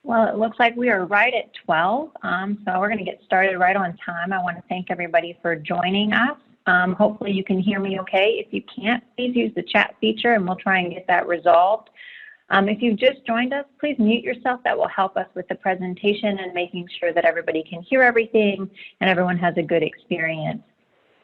Well, it looks like we are right at 12, so we're going to get started right on time. I want to thank everybody for joining us. Hopefully you can hear me okay. If you can't, please use the chat feature and we'll try and get that resolved. If you've just joined us, please mute yourself. That will help us with the presentation and making sure that everybody can hear everything and everyone has a good experience.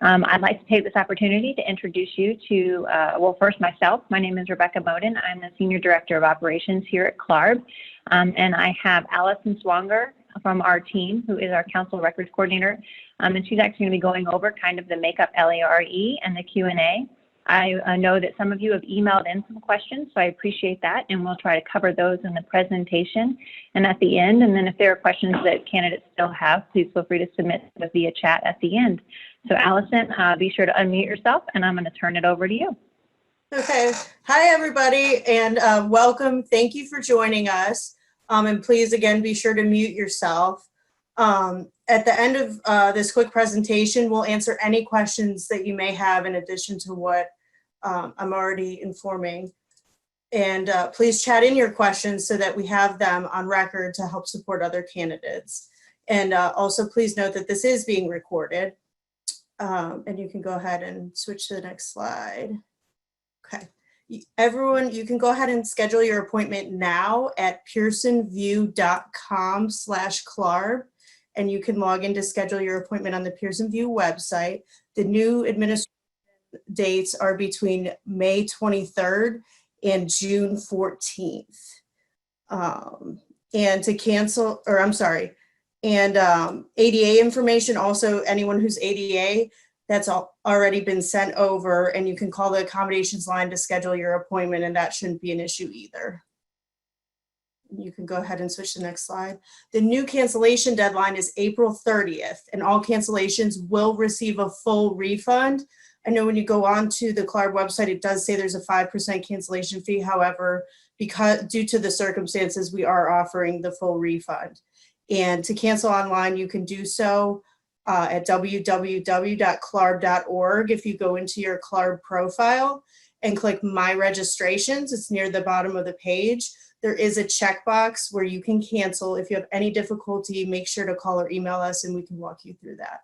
I'd like to take this opportunity to introduce you to, well, first myself. My name is Rebecca Bowden. I'm the Senior Director of Operations here at CLARB. And I have Allison Swanger from our team, who is our Council Records Coordinator. And she's actually going to be going over kind of the makeup LARE and the Q&A. I know that some of you have emailed in some questions, so I appreciate that, and we'll try to cover those in the presentation and at the end. And then if there are questions that candidates still have, please feel free to submit them via chat at the end. So Allison, be sure to unmute yourself, and I'm going to turn it over to you. Okay. Hi, everybody, and welcome. Thank you for joining us. And please, again, be sure to mute yourself. At the end of this quick presentation, we'll answer any questions that you may have in addition to what I'm already informing. And please chat in your questions so that we have them on record to help support other candidates. And also, please note that this is being recorded. And you can go ahead and switch to the next slide. Okay. Everyone, you can go ahead and schedule your appointment now at pearsonview.com/CLARB. And you can log in to schedule your appointment on the Pearson VUE website. The new administration dates are between May 23rd and June 14th. And to cancel, or I'm sorry, and ADA information, also anyone who's ADA, that's already been sent over, and you can call the accommodations line to schedule your appointment, and that shouldn't be an issue either. You can go ahead and switch to the next slide. The new cancellation deadline is April 30th, and all cancellations will receive a full refund. I know when you go on to the CLARB website, it does say there's a 5% cancellation fee. However, because due to the circumstances, we are offering the full refund. And to cancel online, you can do so at www.clarb.org. If you go into your CLARB profile and click My Registrations, it's near the bottom of the page. There is a checkbox where you can cancel. If you have any difficulty, make sure to call or email us and we can walk you through that.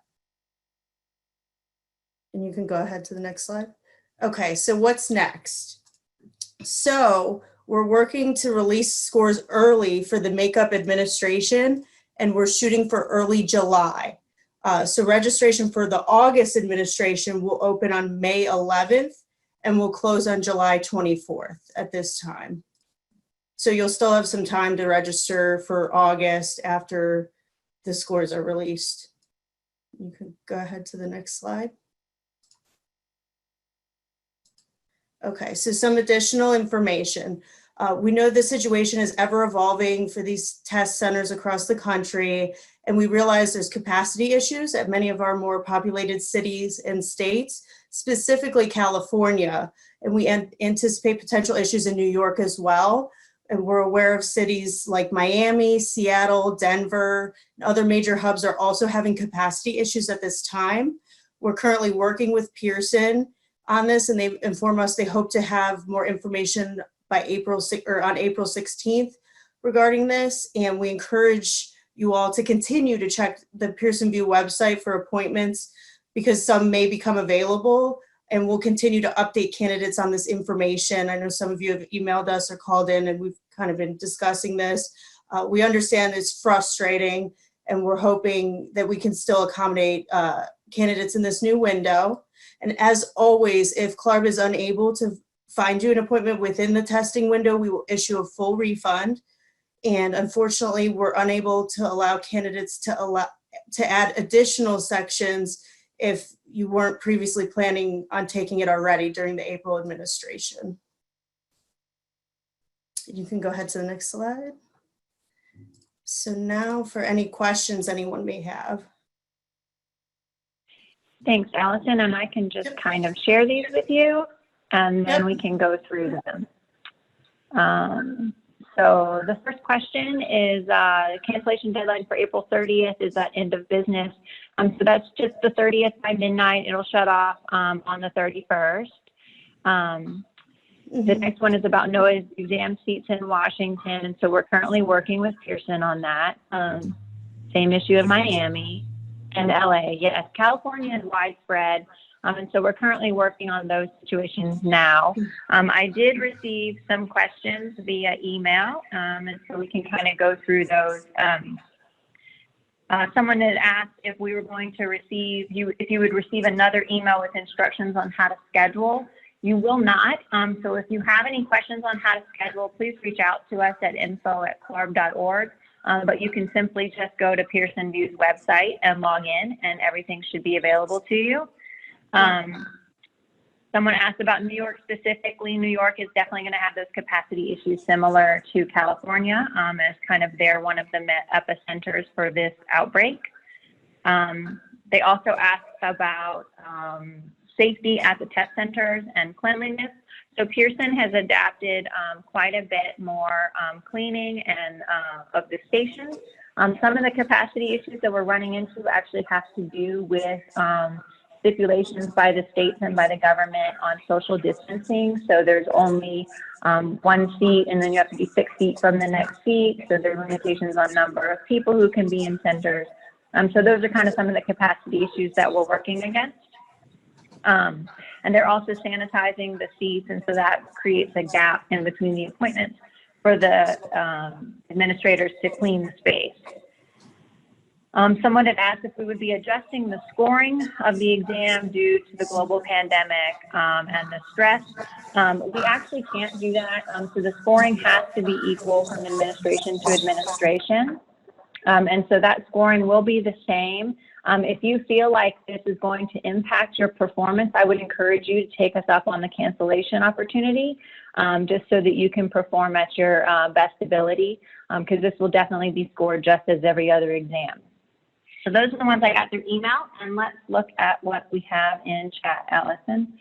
And you can go ahead to the next slide. Okay, so what's next? So we're working to release scores early for the makeup administration, and we're shooting for early July. So registration for the August administration will open on May 11th and will close on July 24th at this time. So you'll still have some time to register for August after the scores are released. You can go ahead to the next slide. Okay, so some additional information. We know the situation is ever evolving for these test centers across the country, and we realize there's capacity issues at many of our more populated cities and states, specifically California, and we anticipate potential issues in New York as well. And we're aware of cities like Miami, Seattle, Denver, and other major hubs are also having capacity issues at this time. We're currently working with Pearson on this, and they inform us they hope to have more information by April 16th regarding this. And we encourage you all to continue to check the Pearson VUE website for appointments because some may become available, and we'll continue to update candidates on this information. I know some of you have emailed us or called in, and we've kind of been discussing this. We understand it's frustrating, and we're hoping that we can still accommodate candidates in this new window. And as always, if CLARB is unable to find you an appointment within the testing window, we will issue a full refund. And unfortunately, we're unable to allow candidates to add additional sections if you weren't previously planning on taking it already during the April administration. You can go ahead to the next slide. So now for any questions anyone may have. Thanks, Allison, and I can just kind of share these with you, and then we can go through them. So the first question is cancellation deadline for April 30th is that end of business. So that's just the 30th by midnight. It'll shut off on the 31st. The next one is about no exam seats in Washington, and so we're currently working with Pearson on that. Same issue in Miami and LA. Yes, California is widespread, and so we're currently working on those situations now. I did receive some questions via email, and so we can kind of go through those. Someone had asked if we were going to receive if you would receive another email with instructions on how to schedule. You will not. So if you have any questions on how to schedule, please reach out to us at info@clarb.org. But you can simply just go to Pearson VUE's website and log in, and everything should be available to you. Someone asked about New York specifically. New York is definitely going to have those capacity issues similar to California, as kind of one of the epicenters for this outbreak. They also asked about safety at the test centers and cleanliness. So Pearson has adapted quite a bit more cleaning and of the stations. Some of the capacity issues that we're running into actually have to do with stipulations by the states and by the government on social distancing. So there's only one seat, and then you have to be 6 feet from the next seat. So there's limitations on number of people who can be in centers. So those are kind of some of the capacity issues that we're working against. And they're also sanitizing the seats, and so that creates a gap in between the appointments for the administrators to clean the space. Someone had asked if we would be adjusting the scoring of the exam due to the global pandemic and the stress. We actually can't do that, so the scoring has to be equal from administration to administration. And so that scoring will be the same. If you feel like this is going to impact your performance, I would encourage you to take us up on the cancellation opportunity, just so that you can perform at your best ability, because this will definitely be scored just as every other exam. So those are the ones I got through email, and let's look at what we have in chat, Allison.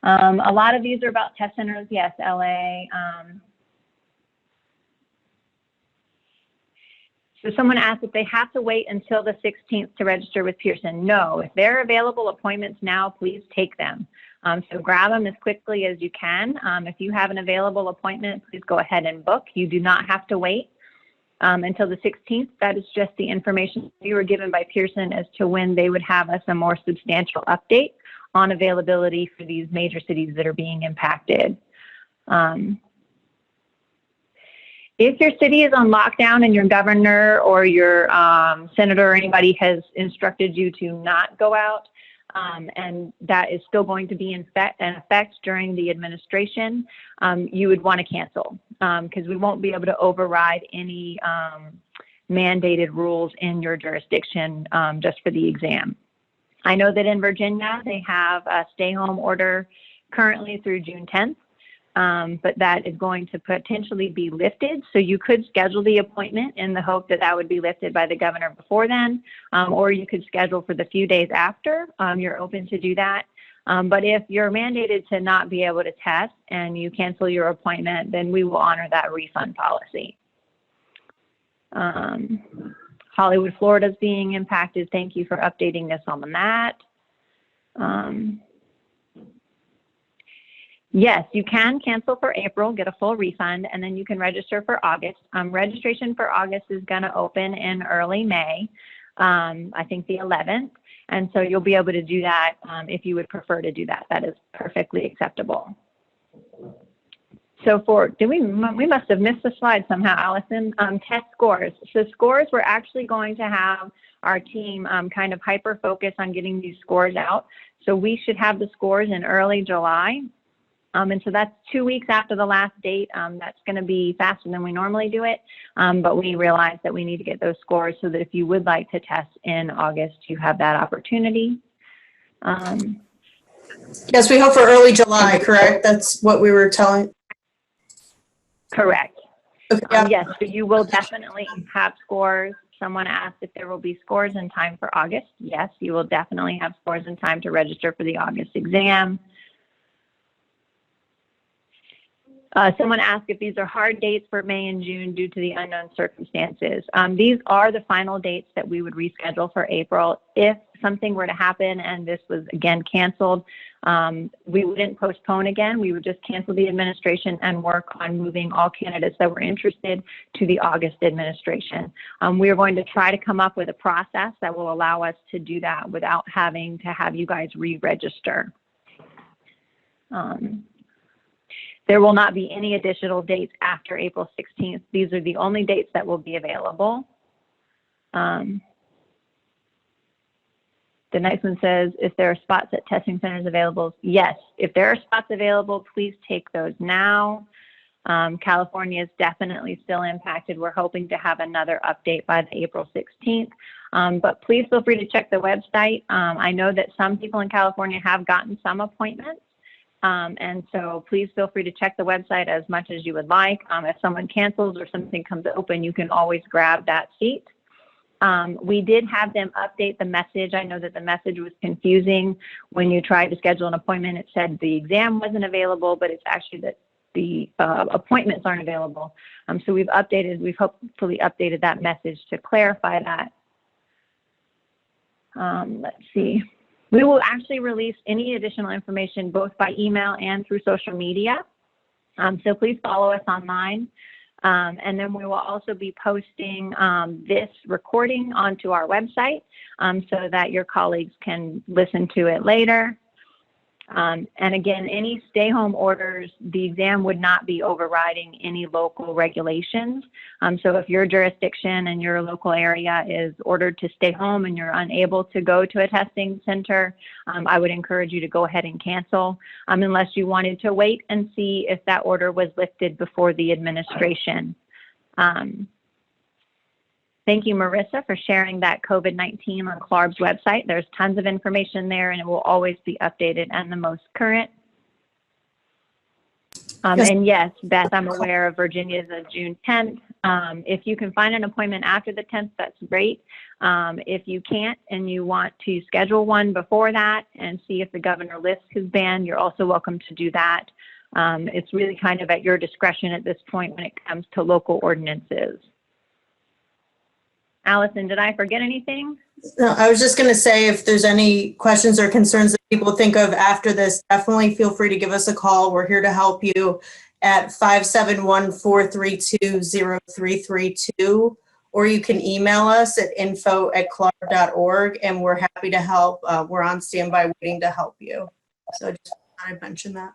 A lot of these are about test centers. Yes, LA. So someone asked if they have to wait until the 16th to register with Pearson. No, if there are available appointments now, please take them. So grab them as quickly as you can. If you have an available appointment, please go ahead and book. You do not have to wait until the 16th. That is just the information we were given by Pearson as to when they would have us a more substantial update on availability for these major cities that are being impacted. If your city is on lockdown and your governor or your senator or anybody has instructed you to not go out, and that is still going to be in effect during the administration, you would want to cancel, because we won't be able to override any mandated rules in your jurisdiction just for the exam. I know that in Virginia, they have a stay-home order currently through June 10th. But that is going to potentially be lifted. So you could schedule the appointment in the hope that that would be lifted by the governor before then, or you could schedule for the few days after. You're open to do that. But if you're mandated to not be able to test and you cancel your appointment, then we will honor that refund policy. Hollywood, Florida is being impacted. Thank you for updating us on that. Yes, you can cancel for April, get a full refund, and then you can register for August. Registration for August is going to open in early May, I think the 11th. And so you'll be able to do that if you would prefer to do that. That is perfectly acceptable. So we must have missed a slide somehow, Allison. Test scores. So scores, we're actually going to have our team kind of hyper-focus on getting these scores out. So we should have the scores in early July. And so that's 2 weeks after the last date. That's going to be faster than we normally do it. But we realize that we need to get those scores so that if you would like to test in August, you have that opportunity. Yes, we hope for early July, correct? That's what we were telling. Correct. Okay, yes, so you will definitely have scores. Someone asked if there will be scores in time for August. Yes, you will definitely have scores in time to register for the August exam. Someone asked if these are hard dates for May and June due to the unknown circumstances. These are the final dates that we would reschedule for April. If something were to happen and this was again canceled, we wouldn't postpone again. We would just cancel the administration and work on moving all candidates that were interested to the August administration. We are going to try to come up with a process that will allow us to do that without having to have you guys re-register. There will not be any additional dates after April 16th. These are the only dates that will be available. The next one says, if there are spots at testing centers available, yes. If there are spots available, please take those now. California is definitely still impacted. We're hoping to have another update by the April 16th. But please feel free to check the website. I know that some people in California have gotten some appointments. And so please feel free to check the website as much as you would like. If someone cancels or something comes open, you can always grab that seat. We did have them update the message. I know that the message was confusing. When you tried to schedule an appointment, it said the exam wasn't available, but it's actually that the appointments aren't available. So we've hopefully updated that message to clarify that. Let's see. We will actually release any additional information both by email and through social media. So please follow us online. And then we will also be posting this recording onto our website so that your colleagues can listen to it later. And again, any stay-home orders, the exam would not be overriding any local regulations. So if your jurisdiction and your local area is ordered to stay home and you're unable to go to a testing center, I would encourage you to go ahead and cancel unless you wanted to wait and see if that order was lifted before the administration. Thank you, Marissa, for sharing that COVID-19 on CLARB's website. There's tons of information there, and it will always be updated and the most current. And yes, Beth, I'm aware of Virginia's June 10th. If you can find an appointment after the 10th, that's great. If you can't and you want to schedule one before that and see if the governor lifts his ban, you're also welcome to do that. It's really kind of at your discretion at this point when it comes to local ordinances. Allison, did I forget anything? No, I was just going to say, if there's any questions or concerns that people think of after this, definitely feel free to give us a call. We're here to help you at 571-432-0332, or you can email us at info@clarb.org, and we're happy to help. We're on standby waiting to help you. So just thought I'd mention that.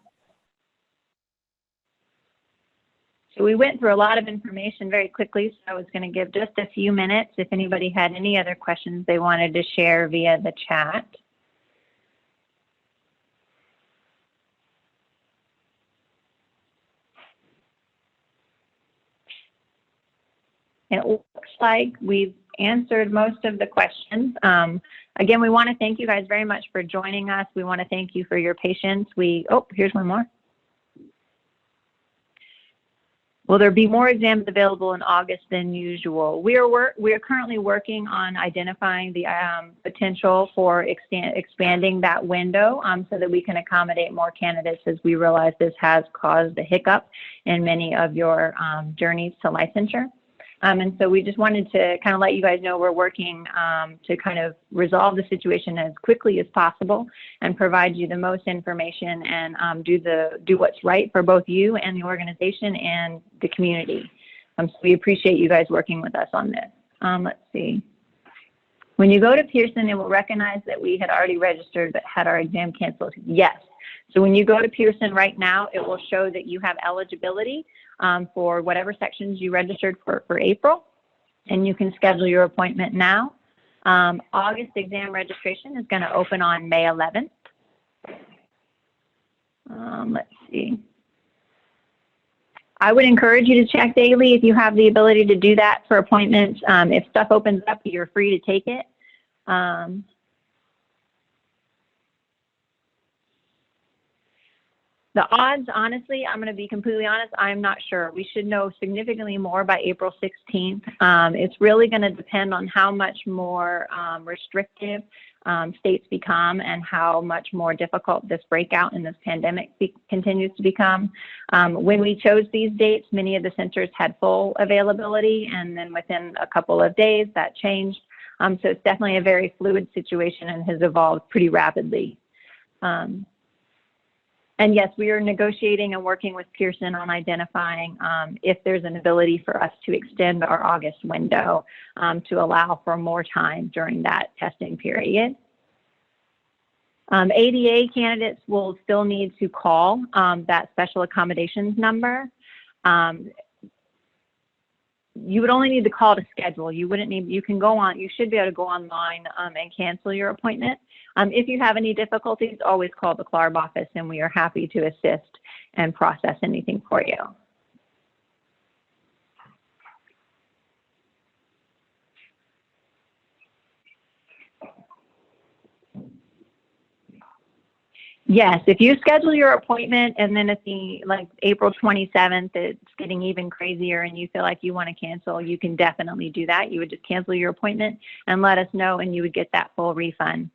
So we went through a lot of information very quickly, so I was going to give just a few minutes if anybody had any other questions they wanted to share via the chat. It looks like we've answered most of the questions. Again, we want to thank you guys very much for joining us. We want to thank you for your patience. Oh, here's one more. Will there be more exams available in August than usual? We are currently working on identifying the potential for expanding that window so that we can accommodate more candidates, as we realize this has caused a hiccup in many of your journeys to licensure. And so we just wanted to kind of let you guys know we're working to kind of resolve the situation as quickly as possible and provide you the most information and do what's right for both you and the organization and the community. So we appreciate you guys working with us on this. Let's see. When you go to Pearson, it will recognize that we had already registered but had our exam canceled. Yes. So when you go to Pearson right now, it will show that you have eligibility for whatever sections you registered for April, and you can schedule your appointment now. August exam registration is going to open on May 11th. Let's see. I would encourage you to check daily if you have the ability to do that for appointments. If stuff opens up, you're free to take it. The odds, honestly, I'm going to be completely honest, I'm not sure. We should know significantly more by April 16th. It's really going to depend on how much more restrictive states become and how much more difficult this breakout in this pandemic continues to become. When we chose these dates, many of the centers had full availability, and then within a couple of days that changed. So it's definitely a very fluid situation and has evolved pretty rapidly. And yes, we are negotiating and working with Pearson on identifying if there's an ability for us to extend our August window to allow for more time during that testing period. ADA candidates will still need to call that special accommodations number. You would only need to call to schedule. You wouldn't need, you can go on, you should be able to go online and cancel your appointment. If you have any difficulties, always call the CLARB office and we are happy to assist and process anything for you. Yes, if you schedule your appointment and then at the April 27th, it's getting even crazier and you feel like you want to cancel, you can definitely do that. You would just cancel your appointment and let us know and you would get that full refund.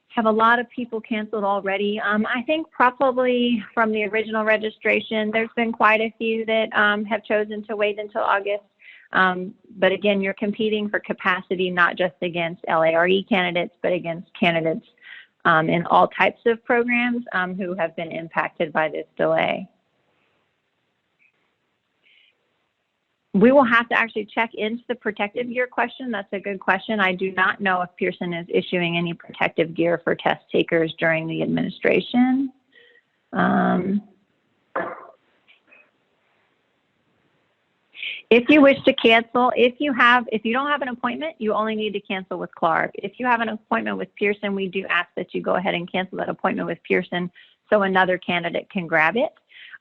Have a lot of people canceled already. I think probably from the original registration, there's been quite a few that have chosen to wait until August. But again, you're competing for capacity, not just against LARE candidates, but against candidates in all types of programs who have been impacted by this delay. We will have to actually check into the protective gear question. That's a good question. I do not know if Pearson is issuing any protective gear for test takers during the administration. If you wish to cancel, if you don't have an appointment, you only need to cancel with CLARB. If you have an appointment with Pearson, we do ask that you go ahead and cancel that appointment with Pearson so another candidate can grab it.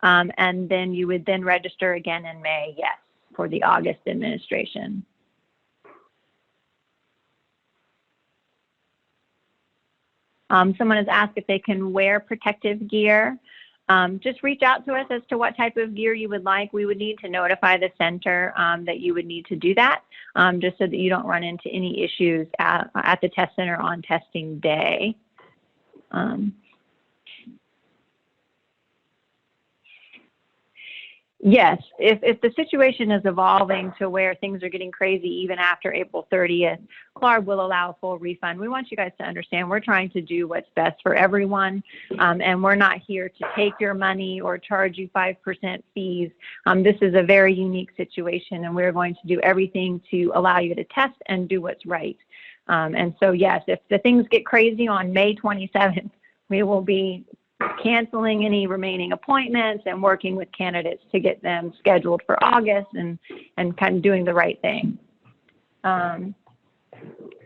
And then you would then register again in May, yes, for the August administration. Someone has asked if they can wear protective gear. Just reach out to us as to what type of gear you would like. We would need to notify the center that you would need to do that, just so that you don't run into any issues at the test center on testing day. Yes, if the situation is evolving to where things are getting crazy even after April 30th, CLARB will allow a full refund. We want you guys to understand we're trying to do what's best for everyone, and we're not here to take your money or charge you 5% fees. This is a very unique situation, and we're going to do everything to allow you to test and do what's right. And so, yes, if the things get crazy on May 27th, we will be canceling any remaining appointments and working with candidates to get them scheduled for August and kind of doing the right thing.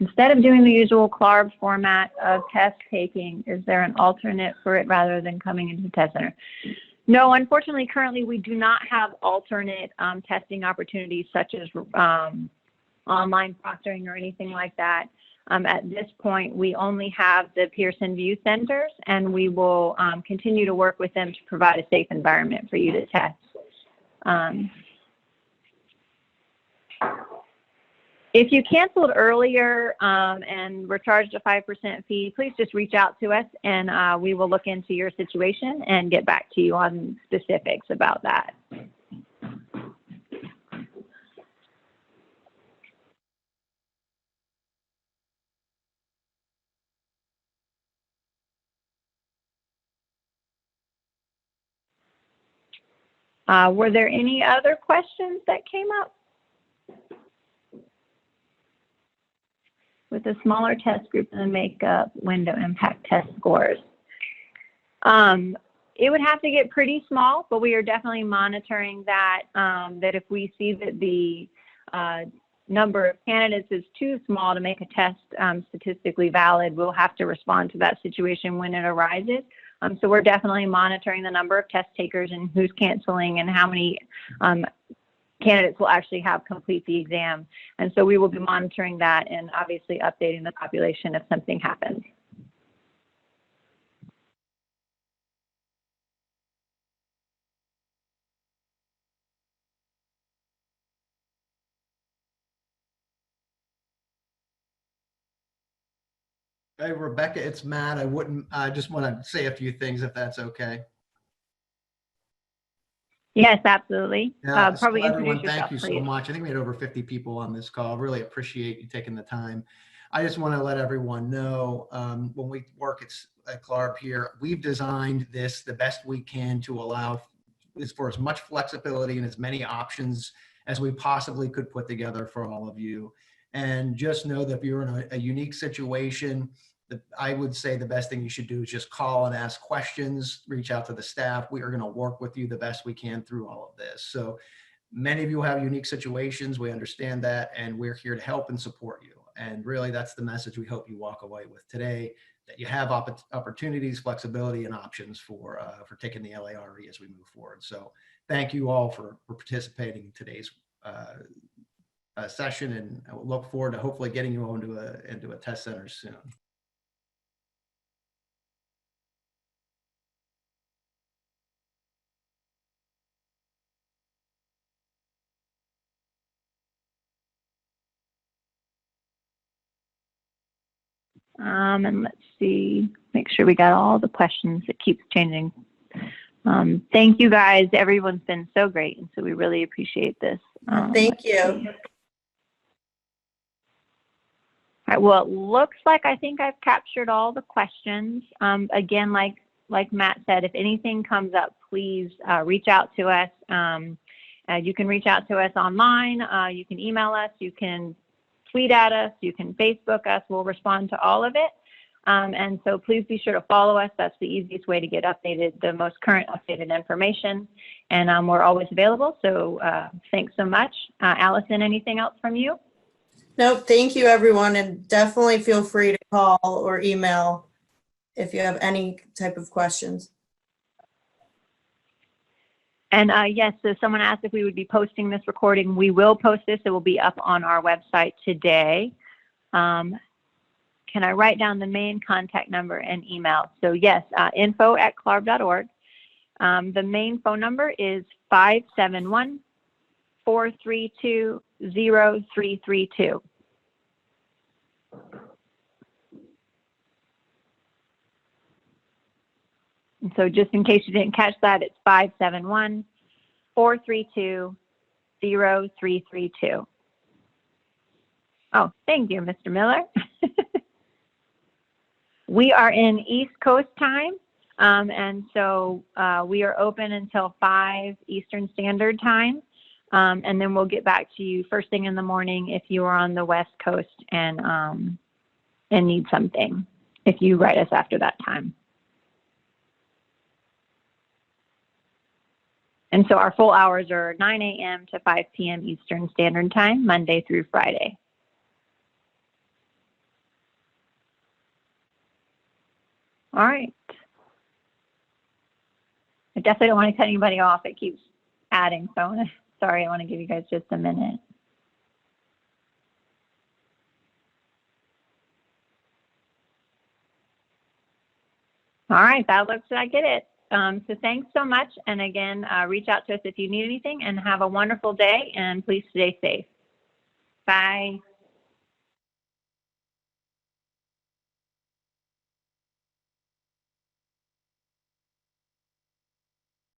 Instead of doing the usual CLARB format of test taking, is there an alternate for it rather than coming into the test center? No, unfortunately, currently we do not have alternate testing opportunities such as online proctoring or anything like that. At this point, we only have the Pearson View centers, and we will continue to work with them to provide a safe environment for you to test. If you canceled earlier and were charged a 5% fee, please just reach out to us, and we will look into your situation and get back to you on specifics about that. Were there any other questions that came up? With a smaller test group and the makeup window impact test scores. It would have to get pretty small, but we are definitely monitoring that, that if we see that the number of candidates is too small to make a test statistically valid, we'll have to respond to that situation when it arises. So we're definitely monitoring the number of test takers and who's canceling and how many candidates will actually have complete the exam. And so we will be monitoring that and obviously updating the population if something happens. Hey, Rebecca, it's Matt. I just want to say a few things if that's okay. Yes, absolutely. Yeah, Probably so everyone, introduce yourself, thank you so please. much. I think we had over 50 people on this call. Really appreciate you taking the time. I just want to let everyone know when we work at CLARB here, we've designed this the best we can to allow for as much flexibility and as many options as we possibly could put together for all of you. And just know that if you're in a unique situation, I would say the best thing you should do is just call and ask questions, reach out to the staff. We are going to work with you the best we can through all of this. So many of you have unique situations. We understand that, and we're here to help and support you. And really, that's the message we hope you walk away with today, that you have opportunities, flexibility, and options for taking the LARE as we move forward. So thank you all for participating in today's session, and I look forward to hopefully getting you all into a test center soon. And let's see, make sure we got all the questions. It keeps changing. Thank you guys. Everyone's been so great, and so we really appreciate this. Thank you. All right, well, it looks like I think I've captured all the questions. Again, like Matt said, if anything comes up, please reach out to us. You can reach out to us online. You can email us. You can tweet at us. You can Facebook us. We'll respond to all of it. And so please be sure to follow us. That's the easiest way to get updated, the most current updated information. And we're always available. So thanks so much. Allison, anything else from you? Nope. Thank you, everyone. And definitely feel free to call or email if you have any type of questions. And yes, so someone asked if we would be posting this recording. We will post this. It will be up on our website today. Can I write down the main contact number and email? So yes, info@clarb.org. The main phone number is 571-432-0332. And so just in case you didn't catch that, it's 571-432-0332. Oh, thank you, Mr. Miller. We are in East Coast time, and so we are open until 5 Eastern Standard Time, and then we'll get back to you first thing in the morning if you are on the West Coast and need something, if you write us after that time. And so our full hours are 9 a.m. to 5 p.m. Eastern Standard Time, Monday through Friday. All right. I definitely don't want to cut anybody off. It keeps adding. So sorry, I want to give you guys just a minute. All right, that looks like it. So thanks so much. And again, reach out to us if you need anything, and have a wonderful day, and please stay safe. Bye.